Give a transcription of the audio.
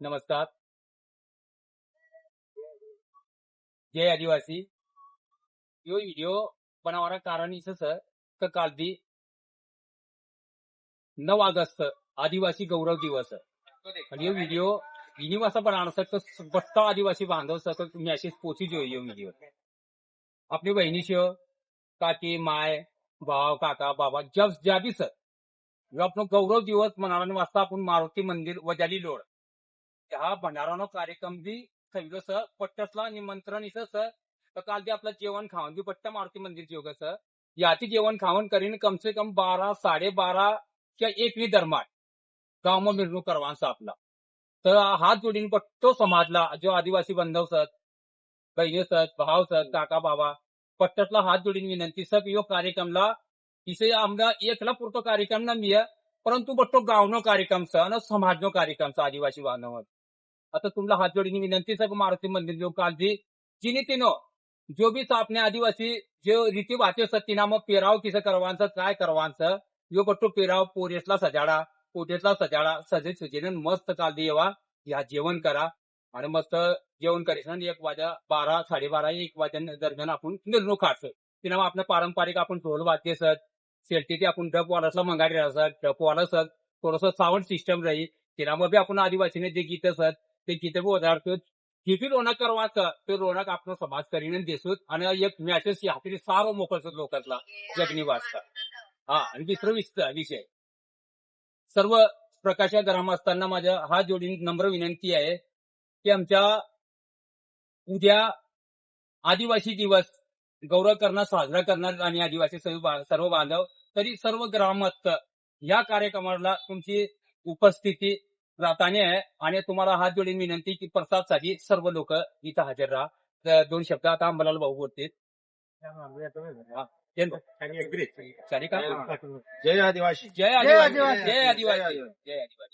नमस्कार. जय आदिवासी. यो व्हिडिओ बनावरा कारण इस सर का काल दी 9 ऑगस्ट आदिवासी गौरव दिवस आणि यो व्हिडिओ इनी वासा बनाना सर बट्टा आदिवासी बांधव सर मैसेज पोची जो यो व्हिडिओ अपनी बहिणी शो काकी माय भाव काका बाबा जब ज्या भी सर यो अपनो गौरव दिवस मनाने वास्ता आपण मारुती मंदिर वजाली लोड हा भंडारानो कार्यक्रम बी थैलो सर पट्टसला निमंत्रण इस सर तर काल बी आपलं जेवण खावण बी पट्टा मारुती मंदिर जेवग सर याची जेवण खावण करीन कम से कम 12 12:30 क्या 1 दरम्यान गाव में मिरवणूक करवांचा आपला तर हात जोडीन पट्टो समाजला जो आदिवासी बांधव सर बहिणी सर भाव सर काका बाबा पट्टसला हात जोडीन विनंती सर यो कार्यक्रमला इसे आमदा एकला पुरतो कार्यक्रम ना मिया परंतु बट्टो गावनो कार्यक्रम सर आणि समाजनो कार्यक्रम सर आदिवासी बांधव आता तुमला हात जोडीने विनंती सर मारुती मंदिर जो काल जी जिने तिनो जो भी आपने आदिवासी जो रीति वाचे सर तिना मग पेराव किस करवांचं काय करवांचं यो बट्टो पेराव पोरेसला सजाडा पोटेसला सजाडा सजे सुजेने मस्त काल दे येवा या जेवण करा आणि मस्त जेवण करीसन 1 वाजा 12 12:30 1 वाजन दरम्यान आपण निर्णय काढतो तिना आपलं पारंपरिक आपण ढोल वाद्य सर शेलटीचे आपण डप वालासला मंगाडी सर डप वाला सर थोडंसं साऊंड सिस्टम राहील तिना मग आपण आदिवासीने जे गीत सर ते गीत बी ओदारतो किती रोनक करवाचं ते रोनक आपण समाज करीने देसूत आणि एक मॅसेज यात्री सारो मोकळच लोकांना जगनी वाचता हा आणि दुसरं विषय सर्व प्रकारच्या ग्रामस्थांना माझ्या हा जोडीन नम्र विनंती आहे की आमच्या उद्या आदिवासी दिवस गौरव करणार साजरा करणार आणि आदिवासी सर्व बांधव तरी सर्व ग्रामस्थ या कार्यक्रमाला तुमची उपस्थिती राहताने आहे आणि तुम्हाला हात जोडून विनंती की प्रसादसाठी सर्व लोक इथं हजर राहा 2 शब्द आता अंबालाल भाऊ बोलतील जय आदिवासी जय आदिवासी जय आदिवासी जय आदिवासी